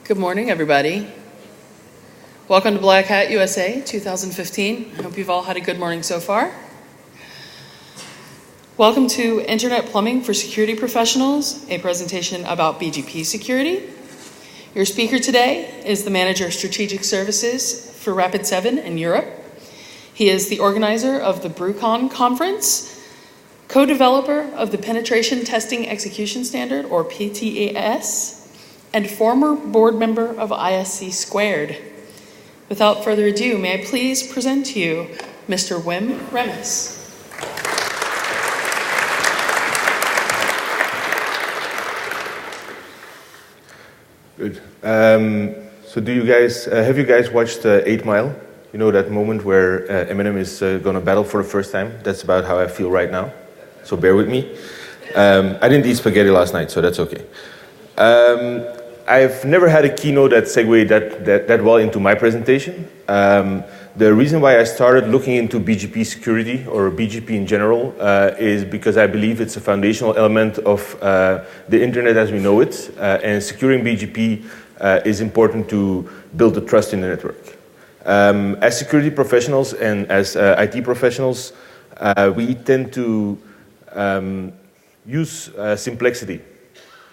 Good morning, everybody. Welcome to Black Hat USA 2015. I hope you've all had a good morning so far. Welcome to Internet Plumbing for Security Professionals, a presentation about BGP security. Your speaker today is the Manager of Strategic Services for Rapid7 in Europe. He is the organizer of the BrewCon conference, co-developer of the Penetration Testing Execution Standard, or PTAS, and former board member of ISC Squared. Without further ado, may I please present to you Mr. Wim Remes. Good. So do you guys, have you guys watched 8 Mile? You know that moment where Eminem is going to battle for the first time? That's about how I feel right now. So bear with me. I didn't eat spaghetti last night, so that's okay. I've never had a keynote that segued that well into my presentation. The reason why I started looking into BGP security, or BGP in general, is because I believe it's a foundational element of the internet as we know it, and securing BGP is important to build the trust in the network. As security professionals and as IT professionals, we tend to use simplicity.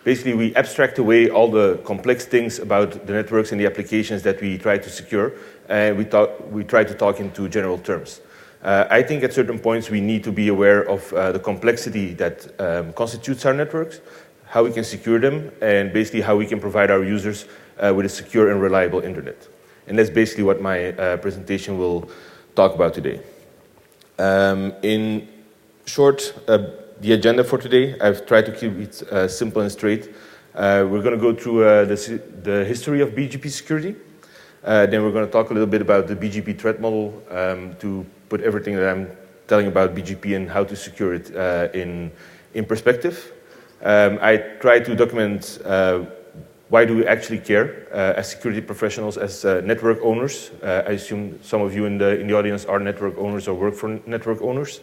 Basically, we abstract away all the complex things about the networks and the applications that we try to secure, and we try to talk into general terms. I think at certain points we need to be aware of the complexity that constitutes our networks, how we can secure them, and basically how we can provide our users with a secure and reliable internet. And that's basically what my presentation will talk about today. In short, the agenda for today, I've tried to keep it simple and straight. We're going to go through the history of BGP security. Then we're going to talk a little bit about the BGP threat model to put everything that I'm telling about BGP and how to secure it in perspective. I try to document why do we actually care as security professionals, as network owners. I assume some of you in the audience are network owners or work for network owners.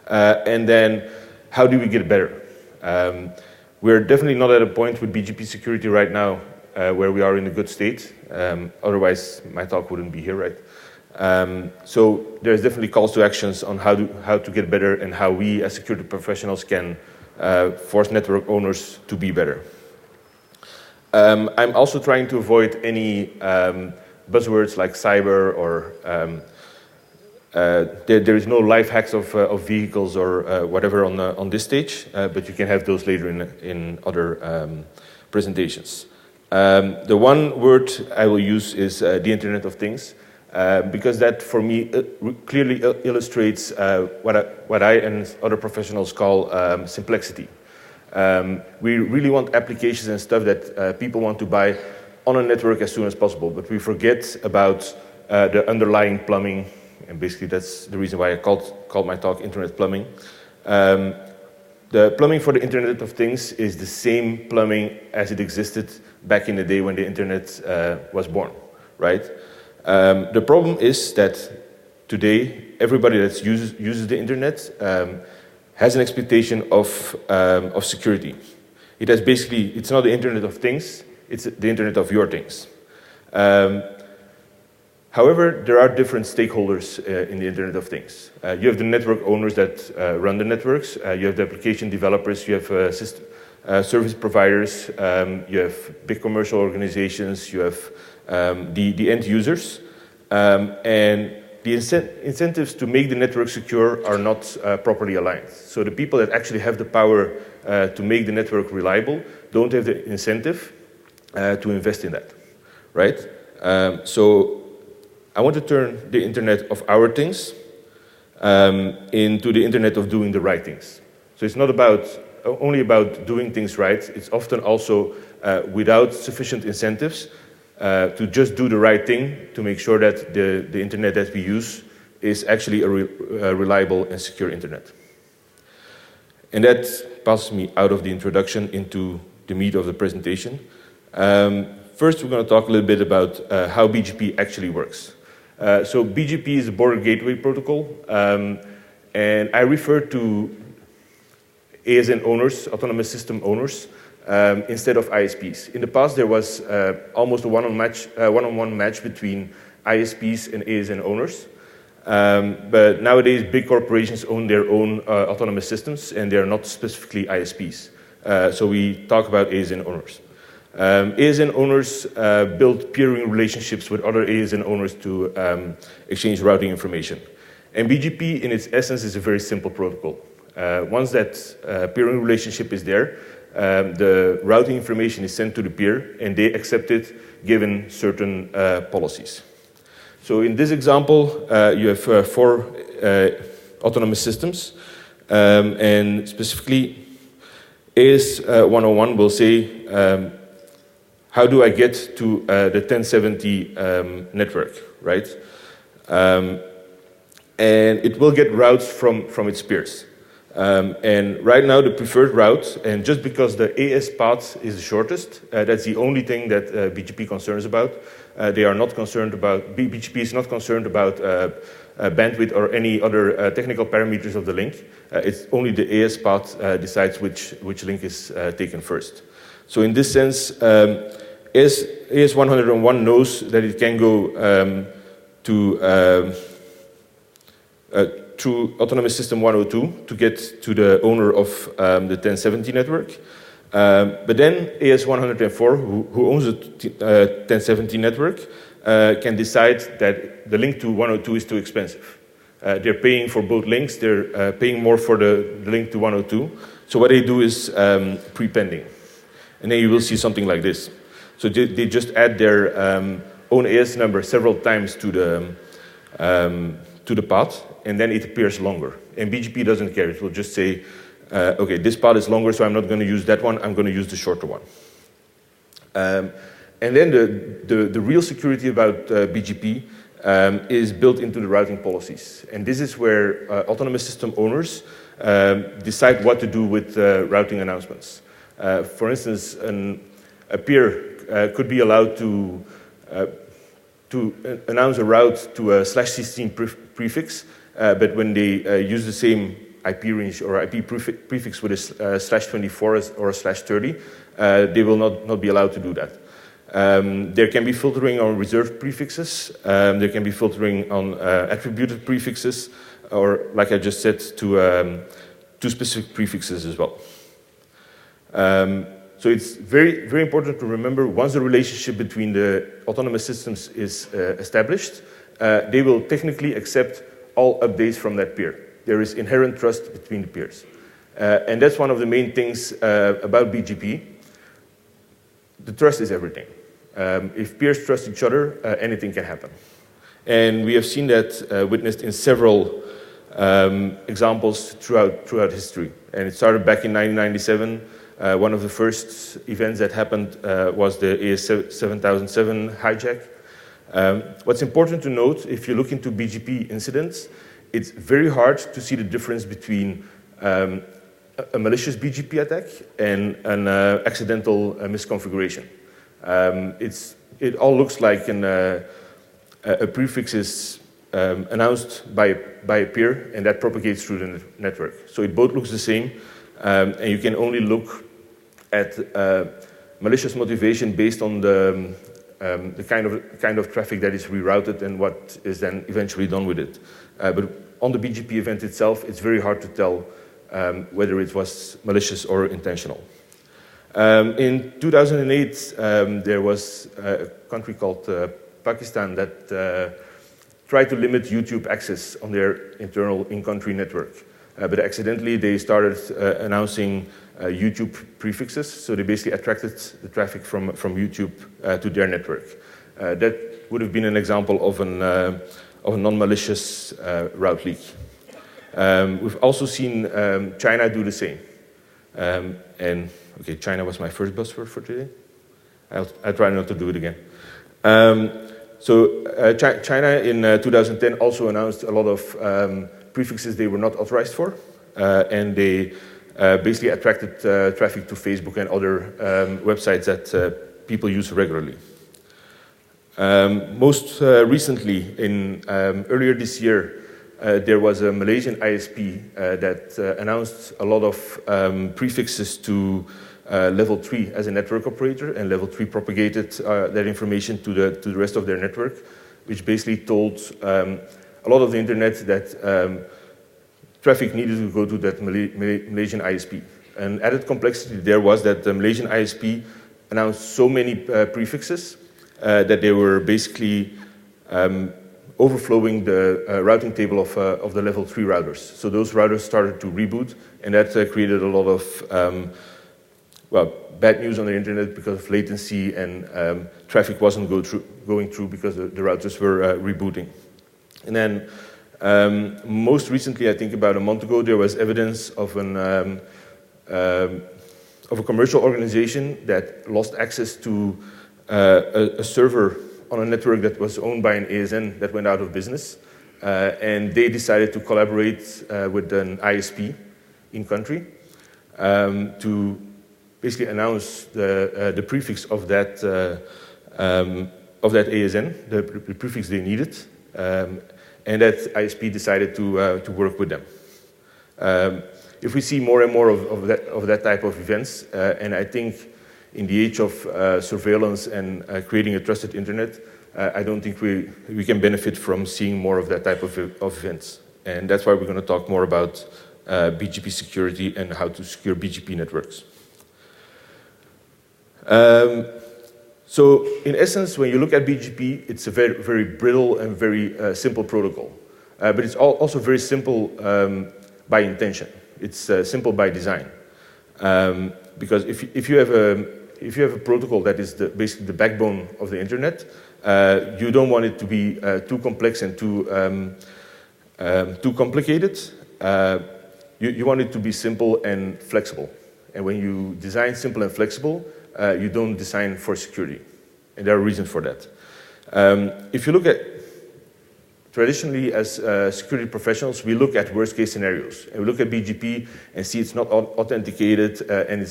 And then how do we get better? We're definitely not at a point with BGP security right now where we are in a good state. Otherwise, my talk wouldn't be here, right? So there's definitely calls to actions on how to get better and how we as security professionals can force network owners to be better. I'm also trying to avoid any buzzwords like cyber or there is no life hacks of vehicles or whatever on this stage, but you can have those later in other presentations. The one word I will use is the Internet of Things, because that for me clearly illustrates what I and other professionals call simplicity. We really want applications and stuff that people want to buy on a network as soon as possible, but we forget about the underlying plumbing. And basically, that's the reason why I called my talk Internet Plumbing. The plumbing for the Internet of Things is the same plumbing as it existed back in the day when the Internet was born, right? The problem is that today, everybody that uses the Internet has an expectation of security. It's not the Internet of Things, it's the Internet of your things. However, there are different stakeholders in the Internet of Things. You have the network owners that run the networks. You have the application developers. You have service providers. You have big commercial organizations. You have the end users. And the incentives to make the network secure are not properly aligned. So the people that actually have the power to make the network reliable don't have the incentive to invest in that, right? So I want to turn the Internet of our things into the Internet of doing the right things. So it's not only about doing things right, it's often also without sufficient incentives to just do the right thing to make sure that the Internet that we use is actually a reliable and secure Internet. And that passes me out of the introduction into the meat of the presentation. First, we're going to talk a little bit about how BGP actually works. So BGP is a border gateway protocol, and I refer to ASN owners, autonomous system owners, instead of ISPs. In the past, there was almost a one-on-one match between ISPs and ASN owners. But nowadays, big corporations own their own autonomous systems, and they are not specifically ISPs. So we talk about ASN owners. ASN owners build peering relationships with other ASN owners to exchange routing information. And BGP, in its essence, is a very simple protocol. Once that peering relationship is there, the routing information is sent to the peer, and they accept it given certain policies. So in this example, you have 4 autonomous systems, and specifically, AS101 will say, how do I get to the 1070 network, right? And it will get routes from its peers. And right now, the preferred route, and just because the AS path is the shortest, that's the only thing that BGP concerns about. They are not concerned about, BGP is not concerned about bandwidth or any other technical parameters of the link. It's only the AS path decides which link is taken first. So in this sense, AS101 knows that it can go through Autonomous System 102 to get to the owner of the 1070 network. But then AS104, who owns the 1070 network, can decide that the link to 102 is too expensive. They're paying for both links. They're paying more for the link to 102. So what they do is prepending. And then you will see something like this. So they just add their own AS number several times to the path, and then it appears longer. And BGP doesn't care. It will just say, okay, this path is longer, so I'm not going to use that one. I'm going to use the shorter one. And then the real security about BGP is built into the routing policies. And this is where autonomous system owners decide what to do with routing announcements. For instance, a peer could be allowed to announce a route to a /16 prefix, but when they use the same IP range or IP prefix with a /24 or a /30, they will not be allowed to do that. There can be filtering on reserved prefixes. There can be filtering on attributed prefixes, or like I just said, to specific prefixes as well. So it's very, very important to remember, once the relationship between the autonomous systems is established, they will technically accept all updates from that peer. There is inherent trust between the peers. And that's one of the main things about BGP. The trust is everything. If peers trust each other, anything can happen. And we have seen that witnessed in several examples throughout history. And it started back in 1997. One of the first events that happened was the AS7007 hijack. What's important to note, if you look into BGP incidents, it's very hard to see the difference between a malicious BGP attack and an accidental misconfiguration. It all looks like a prefix is announced by a peer, and that propagates through the network. So it both looks the same, and you can only look at malicious motivation based on the kind of traffic that is rerouted and what is then eventually done with it. But on the BGP event itself, it's very hard to tell whether it was malicious or intentional. In 2008, there was a country called Pakistan that tried to limit YouTube access on their internal in-country network. But accidentally, they started announcing YouTube prefixes, so they basically attracted the traffic from YouTube to their network. That would have been an example of a non-malicious route leak. We've also seen China do the same. And okay, China was my first buzzword for today. I'll try not to do it again. China in 2010 also announced a lot of prefixes they were not authorized for, and they basically attracted traffic to Facebook and other websites that people use regularly. Most recently, earlier this year, there was a Malaysian ISP that announced a lot of prefixes to level 3 as a network operator, and level 3 propagated that information to the rest of their network, which basically told a lot of the internet that traffic needed to go to that Malaysian ISP. And added complexity there was that the Malaysian ISP announced so many prefixes that they were basically overflowing the routing table of the level 3 routers. So those routers started to reboot, and that created a lot of bad news on the internet because of latency, and traffic wasn't going through because the routers were rebooting. And then most recently, I think about a month ago, there was evidence of a commercial organization that lost access to a server on a network that was owned by an ASN that went out of business. And they decided to collaborate with an ISP in country to basically announce the prefix of that ASN, the prefix they needed. And that ISP decided to work with them. If we see more and more of that type of events, and I think in the age of surveillance and creating a trusted internet, I don't think we can benefit from seeing more of that type of events. And that's why we're going to talk more about BGP security and how to secure BGP networks. So in essence, when you look at BGP, it's a very, very brittle and very simple protocol. But it's also very simple by intention. It's simple by design. Because if you have a protocol that is basically the backbone of the internet, you don't want it to be too complex and too complicated. You want it to be simple and flexible. And when you design simple and flexible, you don't design for security. And there are reasons for that. If you look at, traditionally as security professionals, we look at worst case scenarios. And we look at BGP and see it's not authenticated and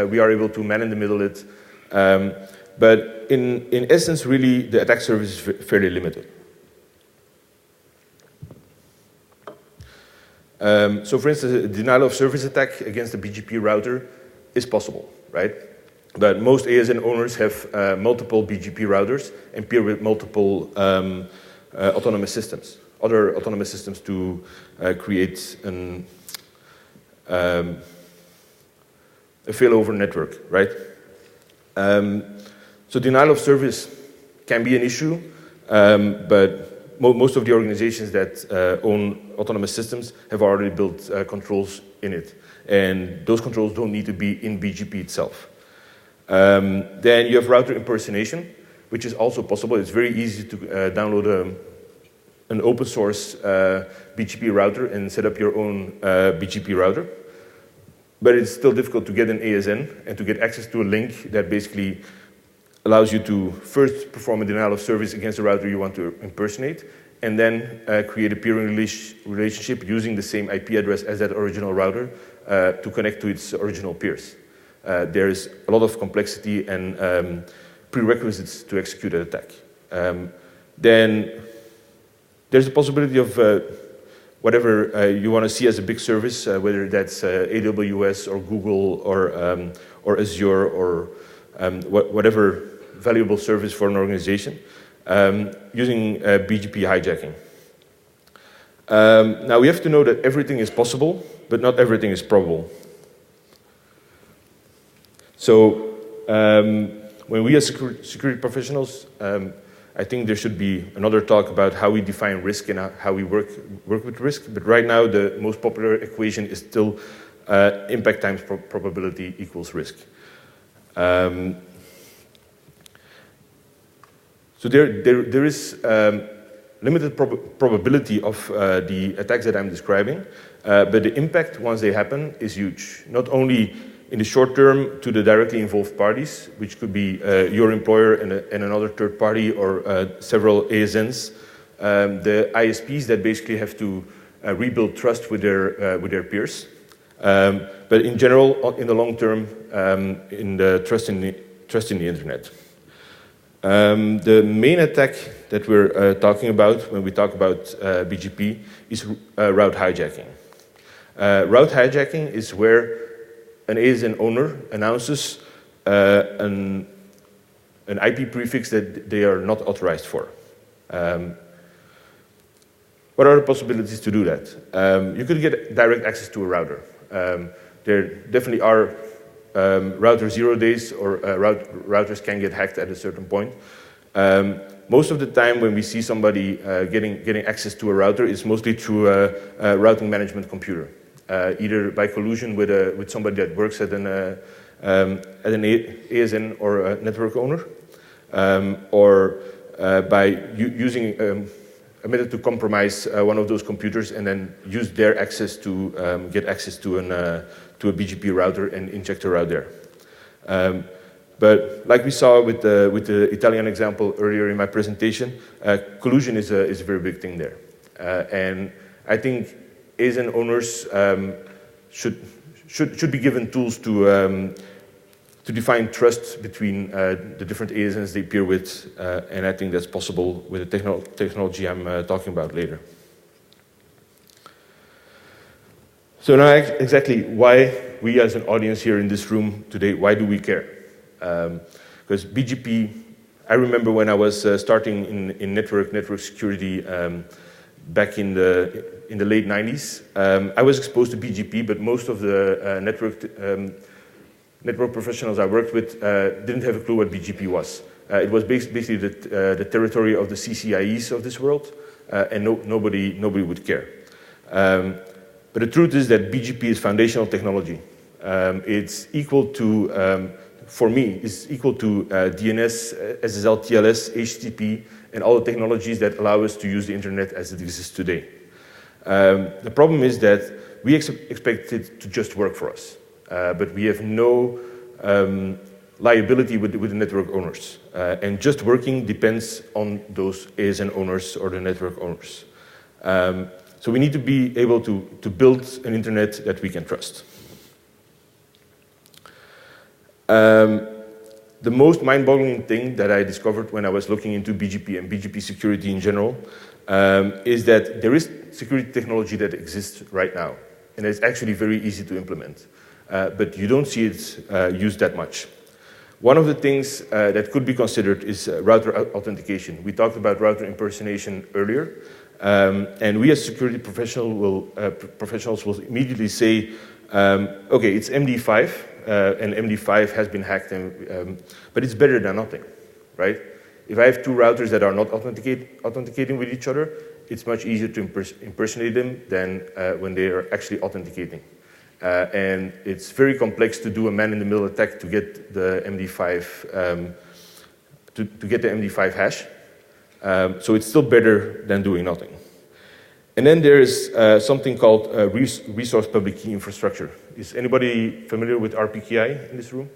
we are able to man-in-the-middle it. But in essence, really, the attack surface is fairly limited. So for instance, a denial of service attack against a BGP router is possible, right? But most ASN owners have multiple BGP routers and peer with multiple autonomous systems, other autonomous systems to create a failover network, right? So denial of service can be an issue, but most of the organizations that own autonomous systems have already built controls in it. And those controls don't need to be in BGP itself. Then you have router impersonation, which is also possible. It's very easy to download an open source BGP router and set up your own BGP router. But it's still difficult to get an ASN and to get access to a link that basically allows you to first perform a denial of service against the router you want to impersonate, and then create a peering relationship using the same IP address as that original router to connect to its original peers. There's a lot of complexity and prerequisites to execute an attack. Then there's a possibility of whatever you want to see as a big service, whether that's AWS or Google or Azure or whatever valuable service for an organization, using BGP hijacking. Now we have to know that everything is possible, but not everything is probable. So when we as security professionals, I think there should be another talk about how we define risk and how we work with risk. But right now, the most popular equation is still impact times probability equals risk. So there is limited probability of the attacks that I'm describing, but the impact once they happen is huge. Not only in the short term to the directly involved parties, which could be your employer and another third party or several ASNs, the ISPs that basically have to rebuild trust with their peers. But in general, in the long term, in the trust in the internet. The main attack that we're talking about when we talk about BGP is route hijacking. Route hijacking is where an ASN owner announces an IP prefix that they are not authorized for. What are the possibilities to do that? You could get direct access to a router. There definitely are router 0 days, or routers can get hacked at a certain point. Most of the time when we see somebody getting access to a router, it's mostly through a routing management computer, either by collusion with somebody that works at an ASN or a network owner, or by using a method to compromise one of those computers and then use their access to get access to a BGP router and inject a route there. But like we saw with the Italian example earlier in my presentation, collusion is a very big thing there. And I think ASN owners should be given tools to define trust between the different ASNs they peer with, and I think that's possible with the technology I'm talking about later. So now exactly why we as an audience here in this room today, why do we care? Because BGP, I remember when I was starting in network security back in the late 90s, I was exposed to BGP, but most of the network professionals I worked with didn't have a clue what BGP was. It was basically the territory of the CCIEs of this world, and nobody would care. But the truth is that BGP is foundational technology. It's equal to, for me, is equal to DNS, SSL, TLS, HTTP, and all the technologies that allow us to use the internet as it exists today. The problem is that we expect it to just work for us, but we have no liability with the network owners. And just working depends on those ASN owners or the network owners. So we need to be able to build an internet that we can trust. The most mind-boggling thing that I discovered when I was looking into BGP and BGP security in general is that there is security technology that exists right now, and it's actually very easy to implement, but you don't see it used that much. One of the things that could be considered is router authentication. We talked about router impersonation earlier, and we as security professionals will immediately say, okay, it's MD5, and MD5 has been hacked, but it's better than nothing, right? If I have two routers that are not authenticating with each other, it's much easier to impersonate them than when they are actually authenticating. And it's very complex to do a man-in-the-middle attack to get the MD5 to get the MD5 hash. So it's still better than doing nothing. And then there is something called resource public key infrastructure. Is anybody familiar with RPKI in this room?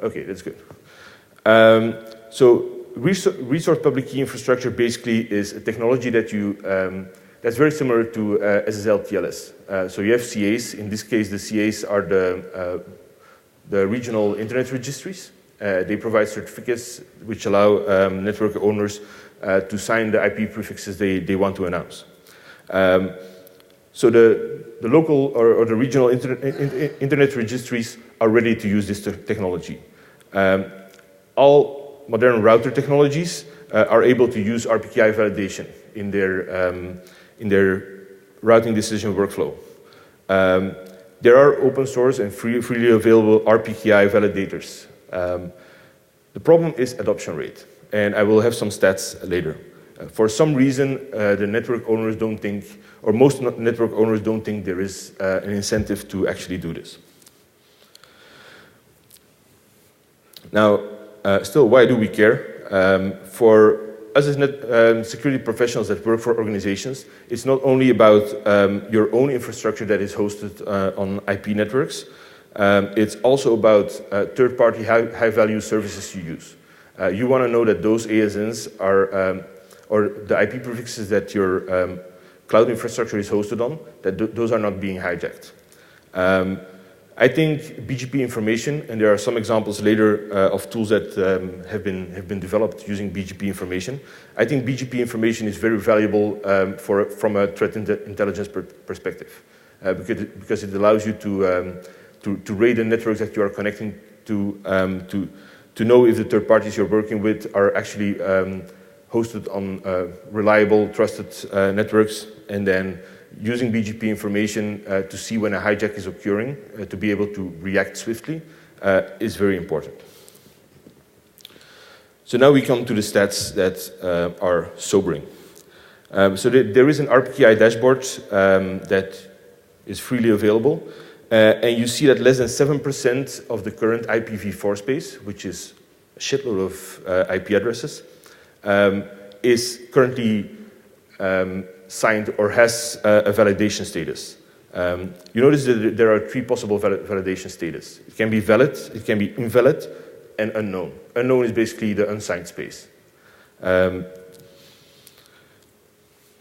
Okay, that's good. So resource public key infrastructure basically is a technology that that's very similar to SSL TLS. So you have CAs. In this case, the CAs are the regional internet registries. They provide certificates which allow network owners to sign the IP prefixes they want to announce. So the local or the regional internet registries are ready to use this technology. All modern router technologies are able to use RPKI validation in their routing decision workflow. There are open source and freely available RPKI validators. The problem is adoption rate, and I will have some stats later. For some reason, the network owners don't think, or most network owners don't think there is an incentive to actually do this. Now, still, why do we care? For us as security professionals that work for organizations, it's not only about your own infrastructure that is hosted on IP networks, it's also about third-party high-value services you use. You want to know that those ASNs are, or the IP prefixes that your cloud infrastructure is hosted on, that those are not being hijacked. I think BGP information, and there are some examples later of tools that have been developed using BGP information. I think BGP information is very valuable from a threat intelligence perspective, because it allows you to to rate the networks that you are connecting to know if the third parties you're working with are actually hosted on reliable, trusted networks, and then using BGP information to see when a hijack is occurring, to be able to react swiftly, is very important. So now we come to the stats that are sobering. So there is an RPKI dashboard that is freely available, and you see that less than 7% of the current IPv4 space, which is a shitload of IP addresses, is currently signed or has a validation status. You notice that there are three possible validation status. It can be valid, it can be invalid, and unknown. Unknown is basically the unsigned space.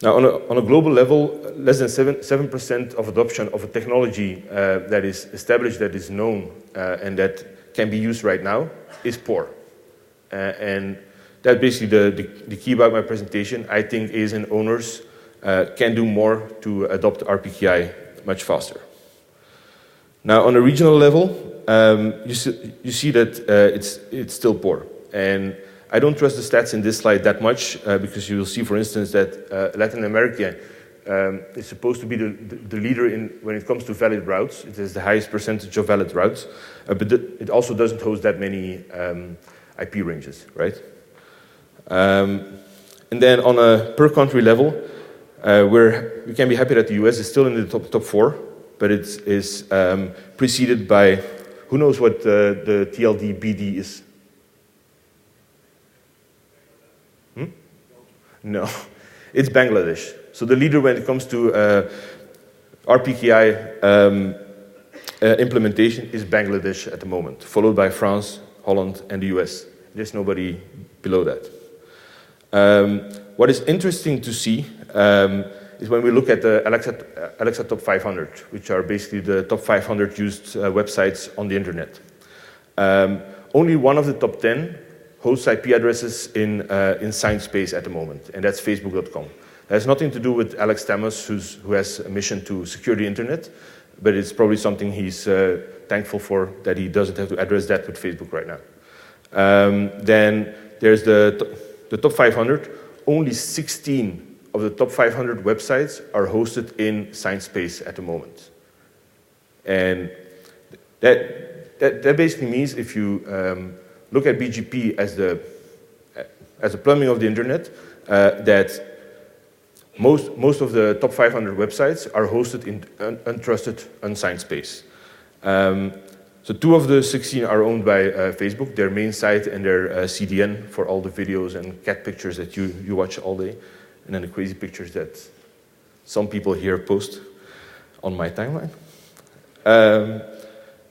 Now, on a global level, less than 7% of adoption of a technology that is established, that is known, and that can be used right now is poor. And that's basically the key about my presentation. I think AS and owners can do more to adopt RPKI much faster. Now, on a regional level, you see that it's still poor. And I don't trust the stats in this slide that much because you will see, for instance, that Latin America is supposed to be the leader when it comes to valid routes. It has the highest percentage of valid routes, but it also doesn't host that many IP ranges, right? And then on a per country level, we can be happy that the US is still in the top 4, but it is preceded by, who knows what the TLD BD is? No, it's Bangladesh. So the leader when it comes to RPKI implementation is Bangladesh at the moment, followed by France, Holland, and the US. There's nobody below that. What is interesting to see is when we look at the Alexa Top 500, which are basically the top 500 used websites on the internet. Only one of the top 10 hosts IP addresses in signed space at the moment, and that's Facebook.com. That has nothing to do with Alex Tamas, who has a mission to secure the internet, but it's probably something he's thankful for, that he doesn't have to address that with Facebook right now. Then there's the top 500. Only 16 of the top 500 websites are hosted in signed space at the moment. And that basically means if you look at BGP as the plumbing of the internet, that most of the top 500 websites are hosted in untrusted, unsigned space. So 2 of the 16 are owned by Facebook, their main site and their CDN for all the videos and cat pictures that you watch all day, and then the crazy pictures that some people here post on my timeline.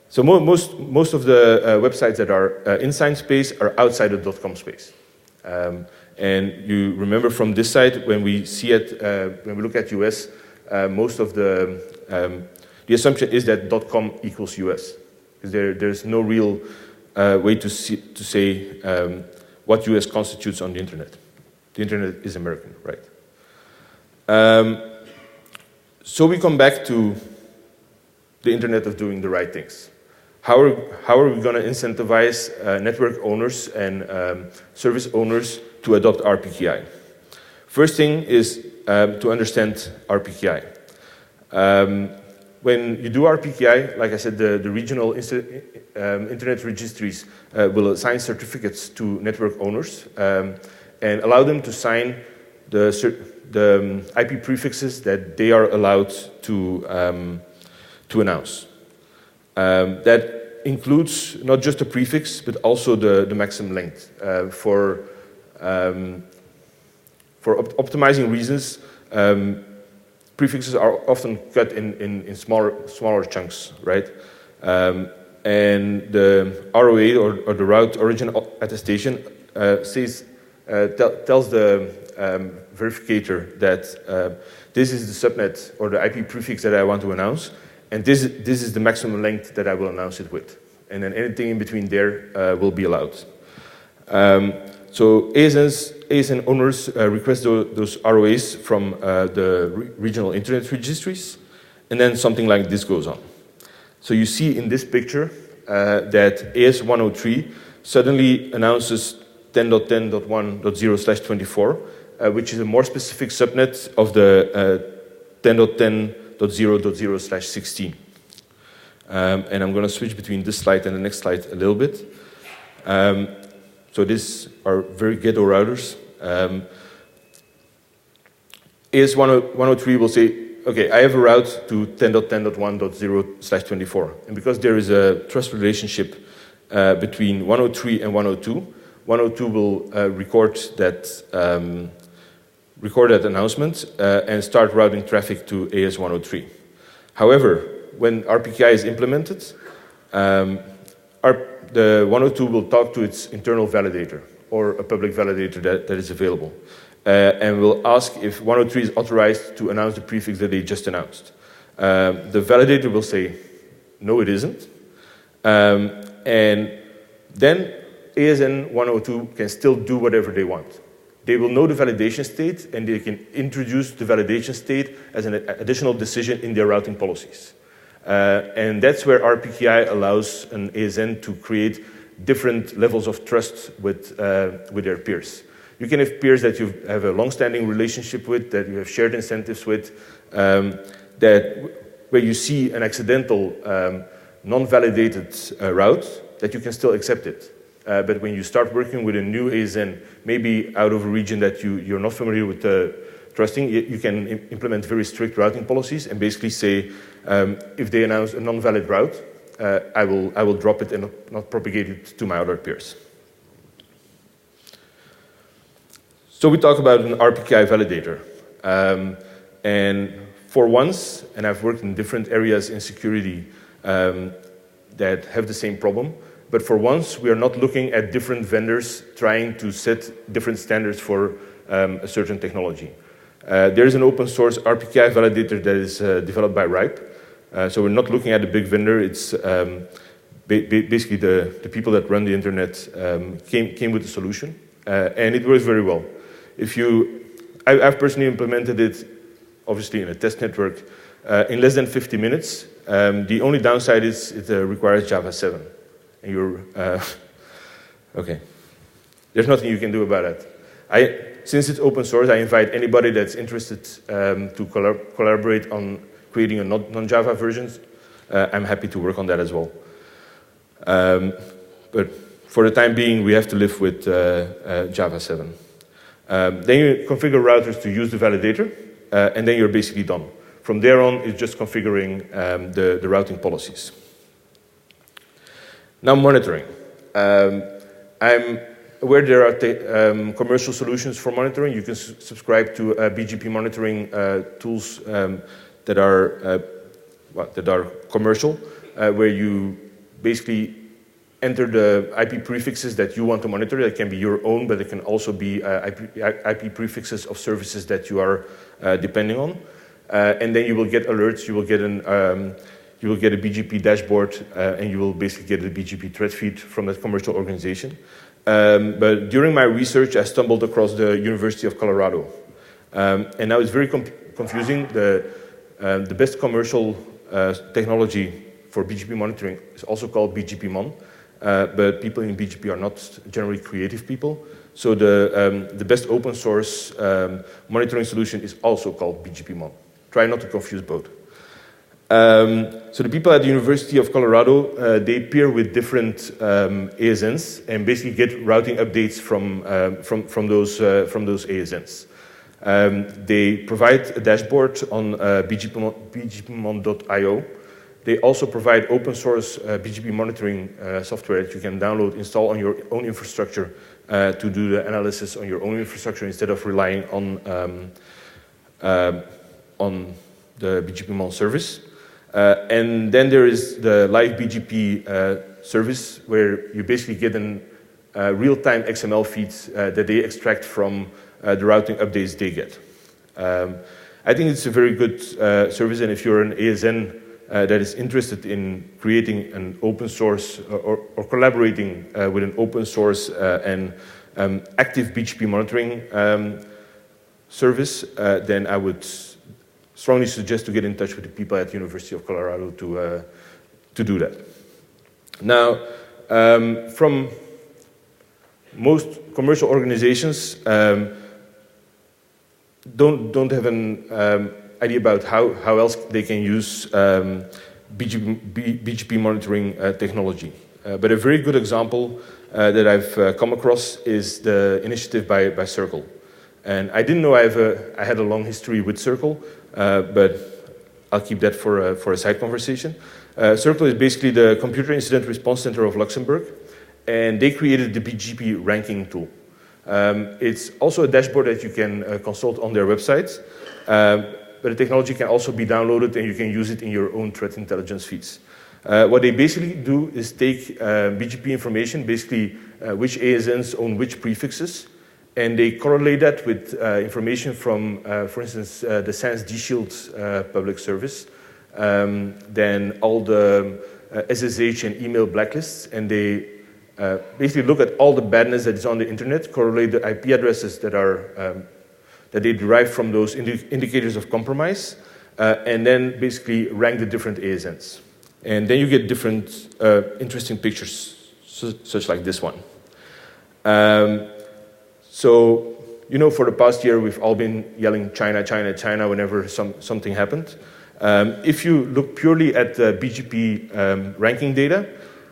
So most of the websites that are in signed space are outside the .com space. And you remember from this side, when we see it, when we look at US, most of the assumption is that .com equals US. Because there's no real way to say what US constitutes on the internet. The internet is American, right? So we come back to the internet of doing the right things. How are we going to incentivize network owners and service owners to adopt RPKI? First thing is to understand RPKI. When you do RPKI, like I said, the regional internet registries will assign certificates to network owners and allow them to sign the IP prefixes that they are allowed to announce. That includes not just the prefix, but also the maximum length. For optimizing reasons, prefixes are often cut in smaller chunks, right? And the ROA or the route origin attestation tells the verificator that this is the subnet or the IP prefix that I want to announce, and this is the maximum length that I will announce it with. And then anything in between there will be allowed. So ASN owners request those ROAs from the regional internet registries, and then something like this goes on. So you see in this picture that AS103 suddenly announces 10.10.1.0/24, which is a more specific subnet of the 10.10.0.0/16. And I'm going to switch between this slide and the next slide a little bit. So these are very ghetto routers. AS103 will say, okay, I have a route to 10.10.1.0/24. And because there is a trust relationship between 103 and 102, 102 will record that announcement and start routing traffic to AS103. However, when RPKI is implemented, the 102 will talk to its internal validator or a public validator that is available. And will ask if 103 is authorized to announce the prefix that they just announced. The validator will say, no, it isn't. And then ASN 102 can still do whatever they want. They will know the validation state, and they can introduce the validation state as an additional decision in their routing policies. And that's where RPKI allows an ASN to create different levels of trust with their peers. You can have peers that you have a long-standing relationship with, that you have shared incentives with, where you see an accidental, non-validated route, that you can still accept it. But when you start working with a new ASN, maybe out of a region that you're not familiar with trusting, you can implement very strict routing policies and basically say, if they announce a non-valid route, I will drop it and not propagate it to my other peers. So we talk about an RPKI validator. And for once, and I've worked in different areas in security that have the same problem, but for once, we are not looking at different vendors trying to set different standards for a certain technology. There is an open source RPKI validator that is developed by RIPE. So we're not looking at a big vendor. It's basically the people that run the internet came with a solution, and it works very well. I've personally implemented it, obviously in a test network, in less than 50 minutes. The only downside is it requires Java 7. And you're, okay. There's nothing you can do about that. Since it's open source, I invite anybody that's interested to collaborate on creating a non-Java versions. I'm happy to work on that as well. But for the time being, we have to live with Java 7. Then you configure routers to use the validator, and then you're basically done. From there on, it's just configuring the routing policies. Now monitoring. I'm aware there are commercial solutions for monitoring. You can subscribe to BGP monitoring tools that are commercial, where you basically enter the IP prefixes that you want to monitor. That can be your own, but it can also be IP prefixes of services that you are depending on. And then you will get alerts. You will get a BGP dashboard, and you will basically get a BGP threat feed from that commercial organization. But during my research, I stumbled across the University of Colorado. And now it's very confusing. The best commercial technology for BGP monitoring is also called BGP Mon, but people in BGP are not generally creative people. So the best open source monitoring solution is also called BGP Mon. Try not to confuse both. So the people at the University of Colorado, they peer with different ASNs and basically get routing updates from those ASNs. They provide a dashboard on bgpmon.io. They also provide open source BGP monitoring software that you can download, install on your own infrastructure to do the analysis on your own infrastructure instead of relying on the BGP Mon service. And then there is the live BGP service, where you basically get real-time XML feeds that they extract from the routing updates they get. I think it's a very good service, and if you're an ASN that is interested in creating an open source or collaborating with an open source and active BGP monitoring service, then I would strongly suggest to get in touch with the people at the University of Colorado to do that. Now, from most commercial organizations don't have an idea about how else they can use BGP monitoring technology. But a very good example that I've come across is the initiative by Circle. And I didn't know I had a long history with Circle, but I'll keep that for a side conversation. Circle is basically the Computer Incident Response Center of Luxembourg, and they created the BGP ranking tool. It's also a dashboard that you can consult on their website, but the technology can also be downloaded and you can use it in your own threat intelligence feeds. What they basically do is take BGP information, basically which ASNs own which prefixes, and they correlate that with information from, for instance, the SANS D-Shield public service, then all the SSH and email blacklists, and they basically look at all the badness that is on the internet, correlate the IP addresses that are that they derive from those indicators of compromise, and then basically rank the different ASNs. And then you get different interesting pictures, such like this one. So, you know, for the past year, we've all been yelling China, China, China whenever something happened. If you look purely at the BGP ranking data,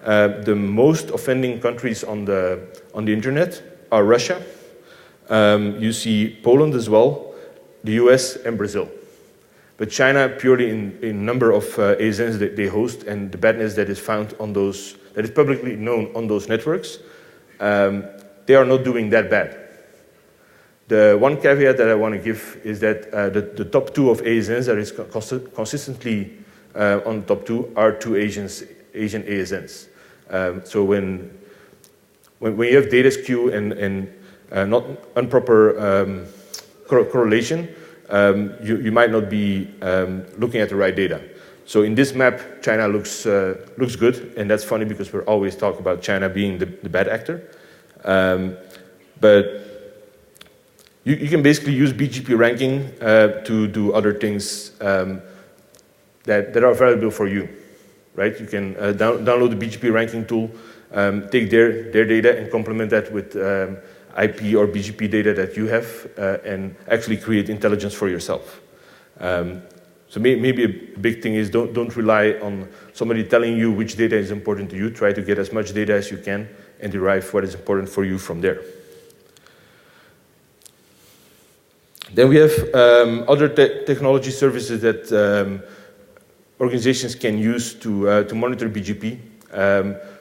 the most offending countries on the internet are Russia. You see Poland as well, the US, and Brazil. But China, purely in number of ASNs that they host and the badness that is found on those, that is publicly known on those networks, they are not doing that bad. The one caveat that I want to give is that the top two of ASNs that is consistently on the top two are two Asian ASNs. So when you have data skew and not improper correlation, you might not be looking at the right data. So in this map, China looks good, and that's funny because we're always talking about China being the bad actor. But you can basically use BGP ranking to do other things that are valuable for you, right? You can download the BGP ranking tool, take their data and complement that with IP or BGP data that you have, and actually create intelligence for yourself. So maybe a big thing is don't rely on somebody telling you which data is important to you. Try to get as much data as you can and derive what is important for you from there. Then we have other technology services that organizations can use to monitor BGP.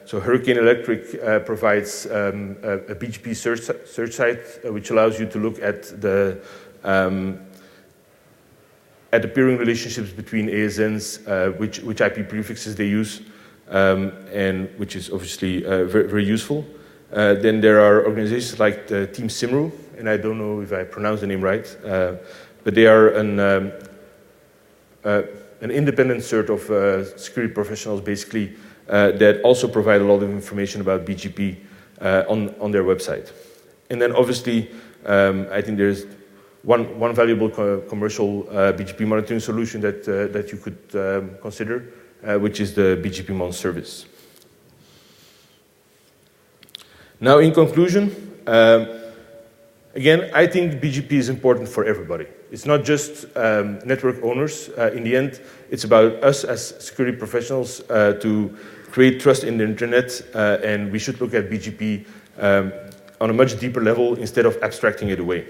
So Hurricane Electric provides a BGP search site which allows you to look at the peering relationships between ASNs, which IP prefixes they use, and which is obviously very, very useful. Then there are organizations like the Team Simru, and I don't know if I pronounced the name right, but they are an independent sort of security professionals, basically, that also provide a lot of information about BGP on their website. And then obviously, I think there's one valuable commercial BGP monitoring solution that you could consider, which is the BGP Mon service. Now, in conclusion, again, I think BGP is important for everybody. It's not just network owners. In the end, it's about us as security professionals to create trust in the internet, and we should look at BGP on a much deeper level instead of abstracting it away.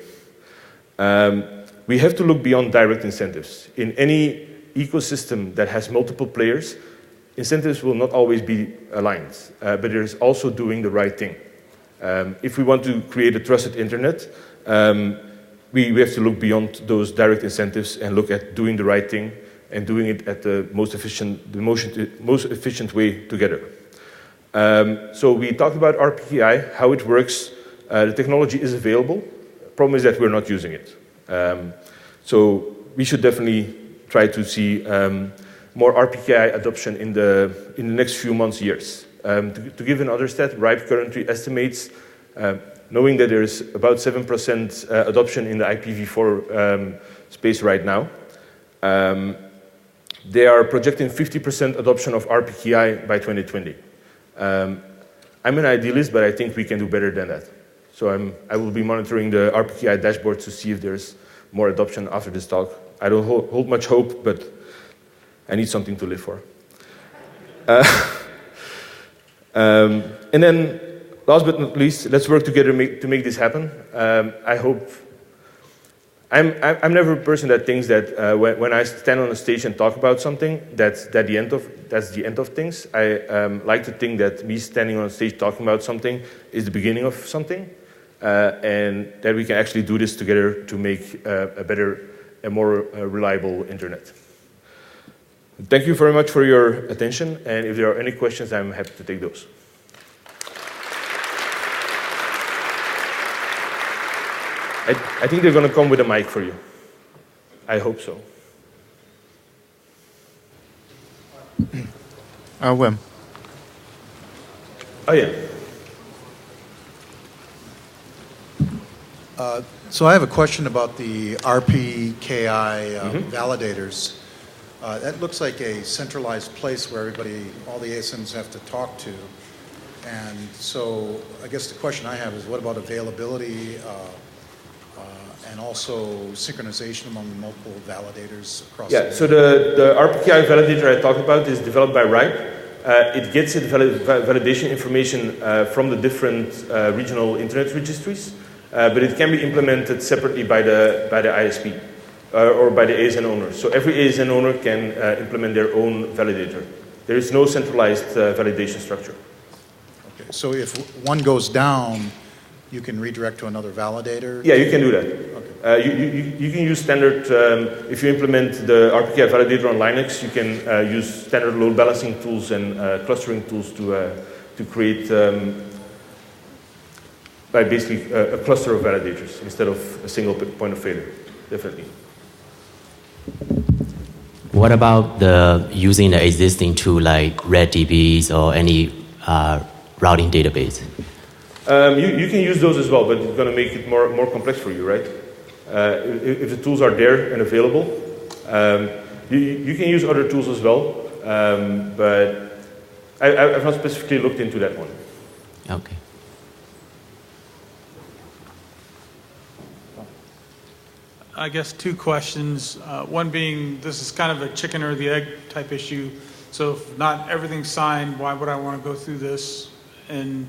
We have to look beyond direct incentives. In any ecosystem that has multiple players, incentives will not always be aligned, but there's also doing the right thing. If we want to create a trusted internet, we have to look beyond those direct incentives and look at doing the right thing and doing it at the most efficient way together. So we talked about RPKI, how it works. The technology is available. Problem is that we're not using it. So we should definitely try to see more RPKI adoption in the next few months, years. To give another stat, RIPE currently estimates, knowing that there's about 7% adoption in the IPv4 space right now, They are projecting 50% adoption of RPKI by 2020. I'm an idealist, but I think we can do better than that. So I will be monitoring the RPKI dashboard to see if there's more adoption after this talk. I don't hold much hope, but I need something to live for. And then, last but not least, let's work together to make this happen. I hope. I'm never a person that thinks that when I stand on a stage and talk about something, that's the end of things. I like to think that me standing on a stage talking about something is the beginning of something, and that we can actually do this together to make a better and more reliable internet. Thank you very much for your attention, and if there are any questions, I'm happy to take those. I think they're going to come with a mic for you. I hope so. Wim. Oh, yeah. So I have a question about the RPKI validators. That looks like a centralized place where all the ASMs have to talk to. And so I guess the question I have is, what about availability and also synchronization among multiple validators across the so the RPKI validator I talked about is developed by RIPE. It gets its validation information from the different regional internet registries, but it can be implemented separately by the ISP or by the ASN owner. So every ASN owner can implement their own validator. There is no centralized validation structure. Okay, so if one goes down, you can redirect to another validator? Yeah, you can do that. Okay. You can use standard, if you implement the RPKI validator on Linux, you can use standard load balancing tools and clustering tools to create basically a cluster of validators instead of a single point of failure, definitely. What about using the existing tool like RedDBs or any routing database? You can use those as well, but it's going to make it more complex for you, right? If the tools are there and available, you can use other tools as well, but I've not specifically looked into that one. Okay. I guess two questions. One being, this is kind of a chicken or the egg type issue. So if not everything's signed, why would I want to go through this? And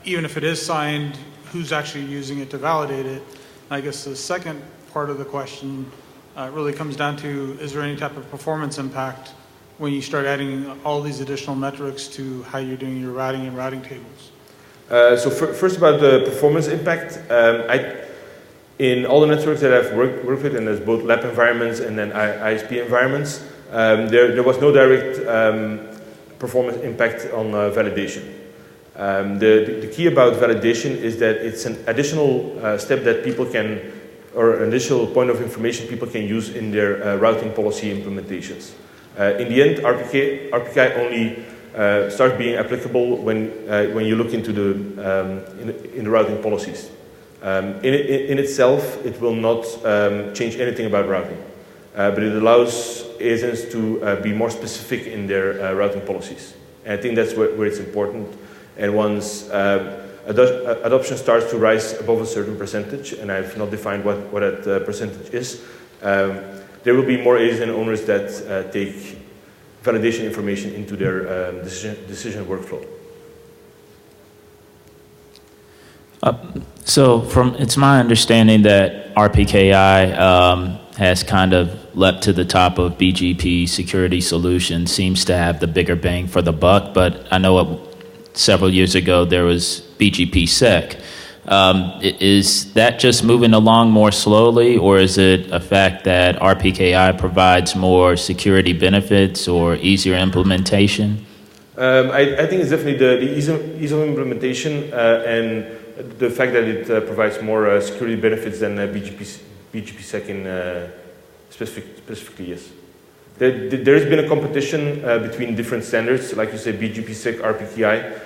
even if it is signed, who's actually using it to validate it? I guess the second part of the question really comes down to, is there any type of performance impact when you start adding all these additional metrics to how you're doing your routing and routing tables? So first about the performance impact, in all the networks that I've worked with, and there's both lab environments and then ISP environments, there was no direct performance impact on validation. The key about validation is that it's an additional step that people can, or an additional point of information people can use in their routing policy implementations. In the end, RPKI only starts being applicable when you look into in the routing policies. In itself, it will not change anything about routing, but it allows ASNs to be more specific in their routing policies. And I think that's where it's important. And once adoption starts to rise above a certain percentage, and I've not defined what that percentage is, there will be more ASN owners that take validation information into their decision workflow. So it's my understanding that RPKI has kind of leapt to the top of BGP security solutions, seems to have the bigger bang for the buck, but I know several years ago there was BGP sec. Is that just moving along more slowly, or is it a fact that RPKI provides more security benefits or easier implementation? I think it's definitely the ease of implementation and the fact that it provides more security benefits than BGP sec in specifically, yes. There has been a competition between different standards, like you said, BGP sec, RPKI.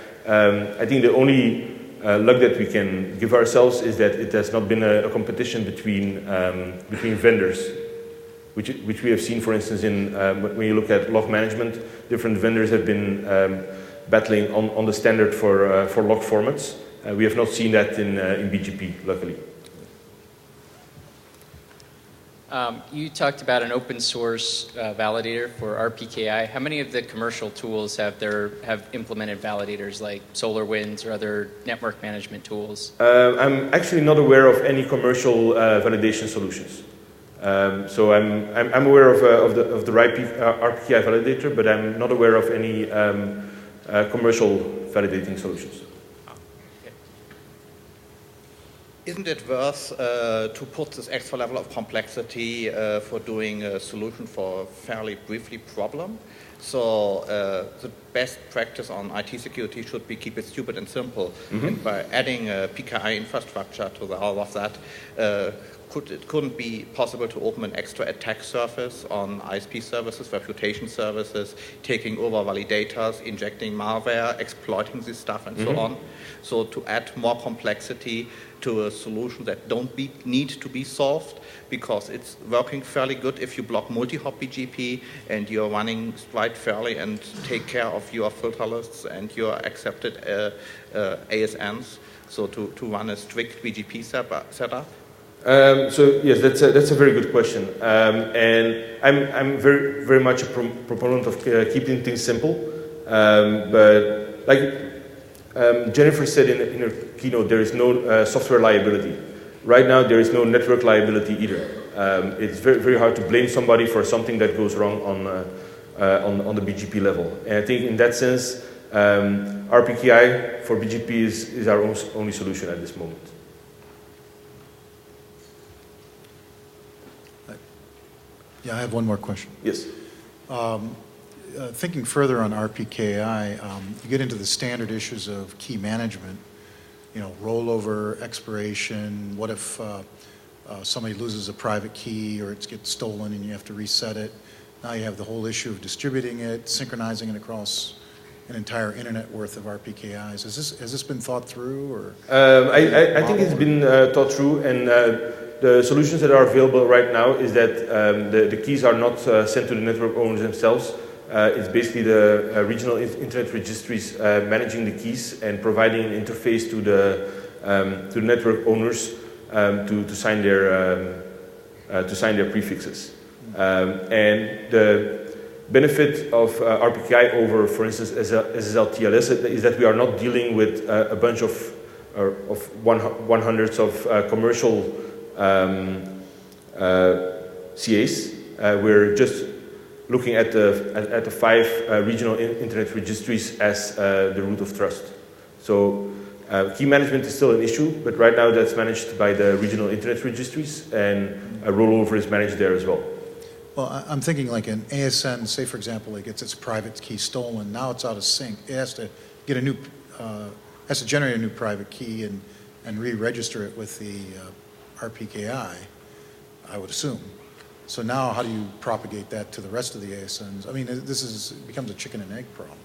I think the only luck that we can give ourselves is that it has not been a competition between vendors. which we have seen, for instance, in when you look at log management, different vendors have been battling on the standard for log formats. We have not seen that in BGP, luckily. You talked about an open source validator for RPKI. How many of the commercial tools have implemented validators like SolarWinds or other network management tools? I'm actually not aware of any commercial validation solutions. So I'm aware of the RPKI validator, but I'm not aware of any commercial validating solutions. Isn't it worth to put this extra level of complexity for doing a solution for a fairly briefly problem? So the best practice on IT security should be keep it stupid and simple. And by adding a PKI infrastructure to the whole of that, it couldn't be possible to open an extra attack surface on ISP services, reputation services, taking over validators, injecting malware, exploiting this stuff, and so on. So to add more complexity to a solution that need to be solved, because it's working fairly good if you block multi-hop BGP and you're running quite fairly and take care of your filter lists and your accepted ASNs. So to run a strict BGP setup. So yes, that's a very good question, and I'm very much a proponent of keeping things simple. But like Jennifer said in her keynote, there is no software liability. Right now, there is no network liability either. It's very hard to blame somebody for something that goes wrong on the BGP level. And I think in that sense, RPKI for BGP is our only solution at this moment. Yeah, I have one more question. Yes. Thinking further on RPKI, you get into the standard issues of key management, rollover, expiration. What if somebody loses a private key or it gets stolen and you have to reset it? Now you have the whole issue of distributing it, synchronizing it across an entire internet worth of RPKIs. Has this been thought through? Or I think it's been thought through, and the solutions that are available right now is that the keys are not sent to the network owners themselves. It's basically the regional internet registries managing the keys and providing an interface to the network owners to sign their prefixes. And the benefit of RPKI over, for instance, SSL/TLS is that we are not dealing with a bunch of 100s of commercial CAs. We're just looking at the 5 regional internet registries as the root of trust. So key management is still an issue, but right now that's managed by the regional internet registries, and a rollover is managed there as well. Well, I'm thinking like an ASN, say for example, it gets its private key stolen. Now it's out of sync. It has to get has to generate a new private key and re-register it with the RPKI, I would assume. So now how do you propagate that to the rest of the ASNs? I mean, becomes a chicken and egg problem.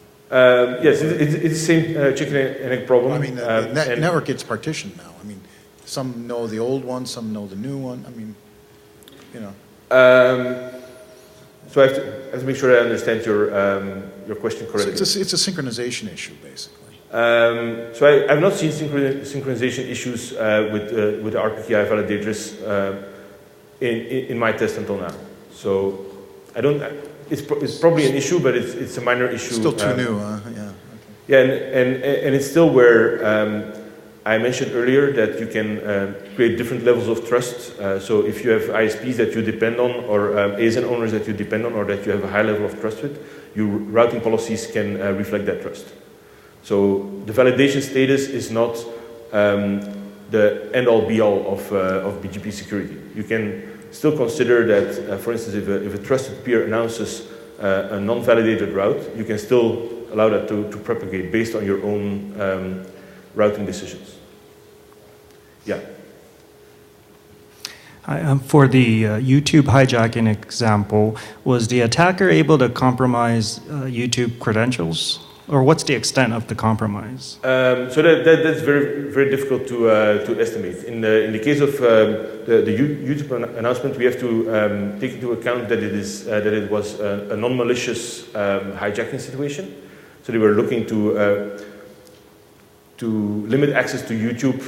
Yes, it's the same chicken and egg problem. I mean, the network gets partitioned now. I mean, some know the old one, some know the new one. I mean, So I have to make sure I understand your question correctly. So it's a synchronization issue, basically. So I've not seen synchronization issues with the RPKI validators in my test until now. So I don't. It's probably an issue, but it's a minor issue. Still too new, yeah. Okay. Yeah, and it's still where I mentioned earlier that you can create different levels of trust. So if you have ISPs that you depend on, or ASN owners that you depend on, or that you have a high level of trust with, your routing policies can reflect that trust. So the validation status is not the end-all be-all of BGP security. You can still consider that, for instance, if a trusted peer announces a non-validated route, you can still allow that to propagate based on your own routing decisions. Yeah. For the YouTube hijacking example, was the attacker able to compromise YouTube credentials? Or what's the extent of the compromise? So that's very difficult to estimate. In the case of the YouTube announcement, we have to take into account that it was a non-malicious hijacking situation. So they were looking to limit access to YouTube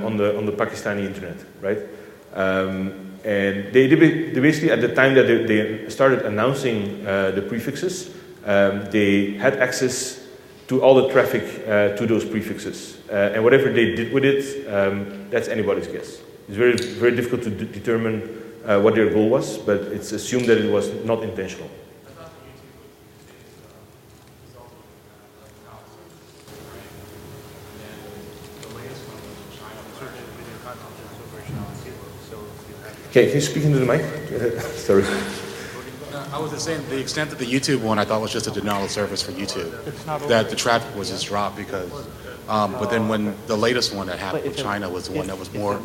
on the Pakistani internet, right? And they basically, at the time that they started announcing the prefixes, they had access to all the traffic to those prefixes. And whatever they did with it, that's anybody's guess. It's very difficult to determine what their goal was, but it's assumed that it was not intentional. Okay, can you speak into the mic? Sorry. I was just saying, the extent that the YouTube one I thought was just a denial of service for YouTube, that the traffic was just dropped because, but then when the latest one that happened with China was the one that was more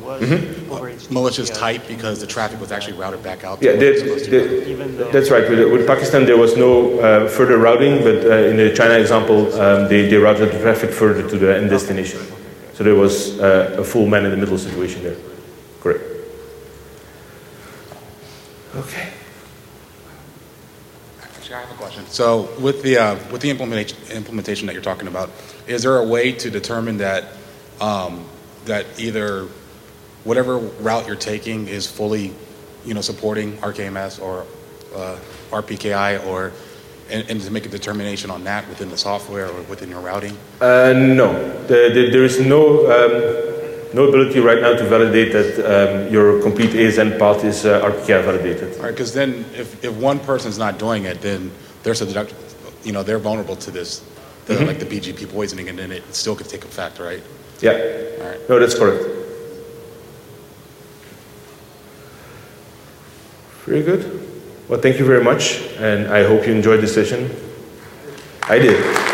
malicious type because the traffic was actually routed back out. Yeah, that's right. With Pakistan, there was no further routing, but in the China example, they routed the traffic further to the end destination. So there was a full man-in-the-middle situation there. Correct. Okay. I have a question. So with the implementation that you're talking about, is there a way to determine that that either whatever route you're taking is fully, supporting RKMS or RPKI, or and to make a determination on that within the software or within your routing? No, there is no ability right now to validate that your complete ASN path is RPKI validated. All right, because then if one person's not doing it, then they're they're vulnerable to this, like the BGP poisoning, and then it still could take effect, right? Yeah. All right. No, that's correct. Very good. Well, thank you very much, and I hope you enjoyed the session. I did.